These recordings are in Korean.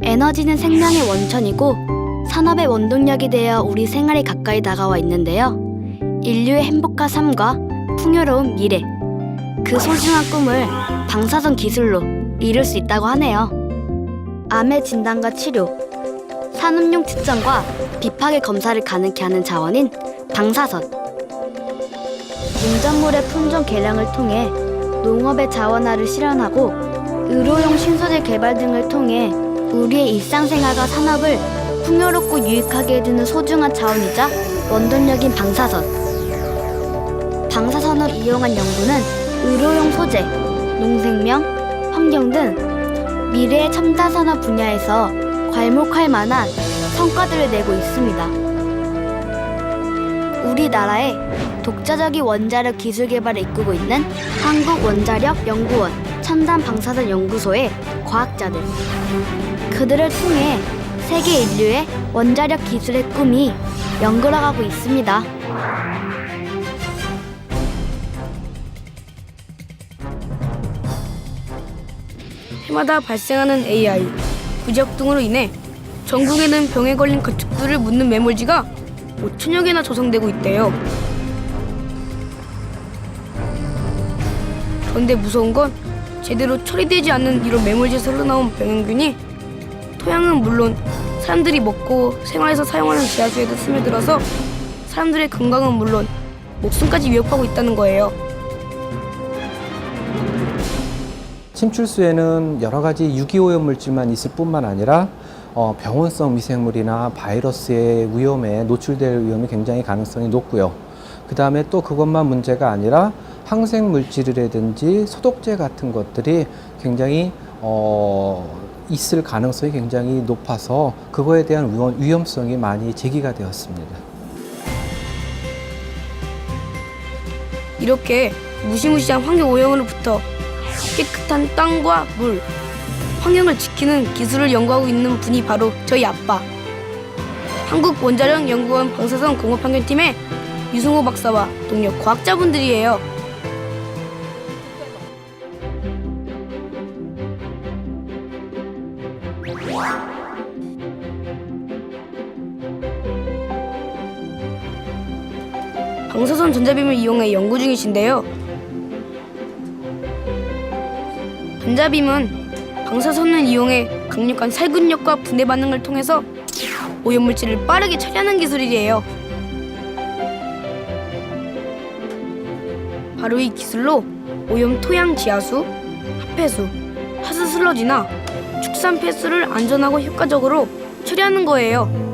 에너지는 생명의 원천이고 산업의 원동력이 되어 우리 생활에 가까이 다가와 있는데요. 인류의 행복한 삶과 풍요로운 미래, 그 소중한 꿈을 방사선 기술로 이룰 수 있다고 하네요. 암의 진단과 치료, 산업용 측정과 비파괴 검사를 가능케 하는 자원인 방사선. 농작물의 품종 개량을 통해 농업의 자원화를 실현하고 의료용 신소재 개발 등을 통해 우리의 일상생활과 산업을 풍요롭고 유익하게 해주는 소중한 자원이자 원동력인 방사선. 방사선을 이용한 연구는 의료용 소재, 농생명, 환경 등 미래의 첨단 산업 분야에서 괄목할 만한 성과들을 내고 있습니다. 우리나라의 독자적인 원자력 기술 개발을 이끌고 있는 한국원자력연구원 첨단방사선연구소의 과학자들. 그들을 통해 세계 인류의 원자력 기술의 꿈이 연결해가고 있습니다. 해마다 발생하는 AI, 부지역 등으로 인해 전국에는 병에 걸린 가축들을 묻는 매몰지가 5천여 개나 조성되고 있대요. 그런데 무서운 건 제대로 처리되지 않는 이런 매몰지에서 흘러나온 병행균이 토양은 물론 사람들이 먹고 생활에서 사용하는 지하수에도 스며들어서 사람들의 건강은 물론 목숨까지 위협하고 있다는 거예요. 침출수에는 여러 가지 유기오염 물질만 있을 뿐만 아니라 병원성 미생물이나 바이러스의 위험에 노출될 위험이 굉장히 가능성이 높고요. 그 다음에 또 그것만 문제가 아니라 항생 물질이라든지 소독제 같은 것들이 굉장히 있을 가능성이 굉장히 높아서 그거에 대한 위험성이 많이 제기가 되었습니다. 이렇게 무시무시한 환경 오염으로부터 깨끗한 땅과 물, 환경을 지키는 기술을 연구하고 있는 분이 바로 저희 아빠. 한국원자력연구원 방사선 공업환경팀의 유승호 박사와 동료 과학자분들이에요. 방사선 전자빔을 이용해 연구 중이신데요. 전자빔은 방사선을 이용해 강력한 살균력과 분해 반응을 통해서 오염물질을 빠르게 처리하는 기술이에요. 바로 이 기술로 오염 토양 지하수, 핫폐수, 하수슬러지나 축산폐수를 안전하고 효과적으로 처리하는 거예요.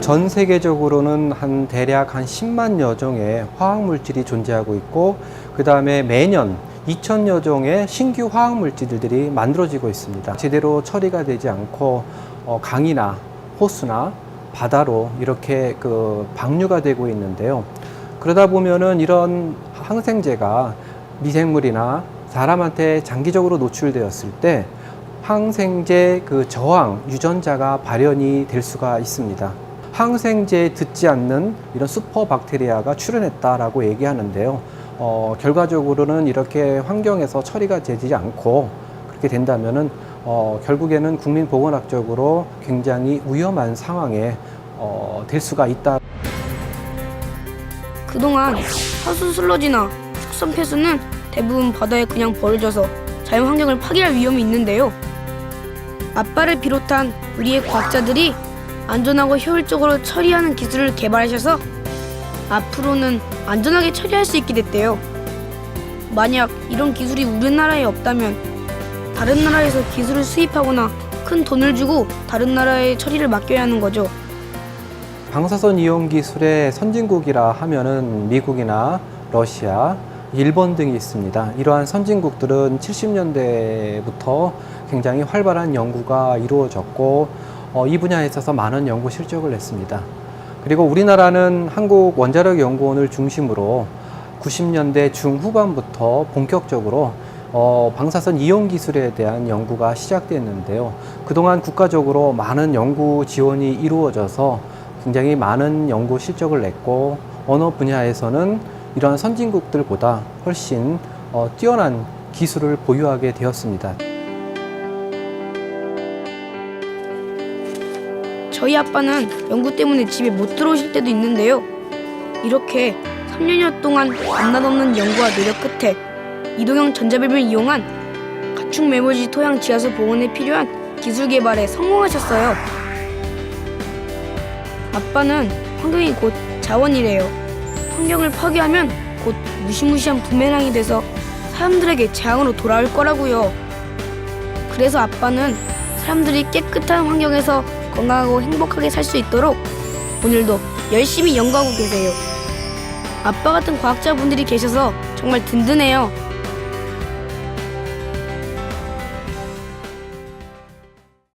전 세계적으로는 대략 한 10만여 종의 화학물질이 존재하고 있고 그 다음에 매년 2천여 종의 신규 화학물질들이 만들어지고 있습니다. 제대로 처리가 되지 않고 강이나 호수나 바다로 이렇게 방류가 되고 있는데요. 그러다 보면은 이런 항생제가 미생물이나 사람한테 장기적으로 노출되었을 때 항생제 저항 유전자가 발현이 될 수가 있습니다. 항생제에 듣지 않는 이런 슈퍼박테리아가 출현했다라고 얘기하는데요. 결과적으로는 이렇게 환경에서 처리가 되지 않고 그렇게 된다면은 결국에는 국민보건학적으로 굉장히 위험한 상황에 될 수가 있다. 그동안 하수 슬러지나 축산 폐수는 대부분 바다에 그냥 버려져서 자연환경을 파괴할 위험이 있는데요. 아빠를 비롯한 우리의 과학자들이 안전하고 효율적으로 처리하는 기술을 개발하셔서 앞으로는 안전하게 처리할 수 있게 됐대요. 만약 이런 기술이 우리나라에 없다면 다른 나라에서 기술을 수입하거나 큰 돈을 주고 다른 나라에 처리를 맡겨야 하는 거죠. 방사선 이용 기술의 선진국이라 하면은 미국이나 러시아, 일본 등이 있습니다. 이러한 선진국들은 70년대부터 굉장히 활발한 연구가 이루어졌고 이 분야에 있어서 많은 연구 실적을 냈습니다. 그리고 우리나라는 한국원자력연구원을 중심으로 90년대 중후반부터 본격적으로 방사선 이용 기술에 대한 연구가 시작됐는데요. 그동안 국가적으로 많은 연구 지원이 이루어져서 굉장히 많은 연구 실적을 냈고 어느 분야에서는 이러한 선진국들보다 훨씬 뛰어난 기술을 보유하게 되었습니다. 저희 아빠는 연구 때문에 집에 못 들어오실 때도 있는데요. 이렇게 3년여 동안 밤낮없는 연구와 노력 끝에 이동형 전자뱀을 이용한 가축 메모지 토양 지하수 복원에 필요한 기술 개발에 성공하셨어요. 아빠는 환경이 곧 자원이래요. 환경을 파괴하면 곧 무시무시한 부메랑이 돼서 사람들에게 재앙으로 돌아올 거라고요. 그래서 아빠는 사람들이 깨끗한 환경에서 건강하고 행복하게 살 수 있도록 오늘도 열심히 연구하고 계세요. 아빠 같은 과학자분들이 계셔서 정말 든든해요.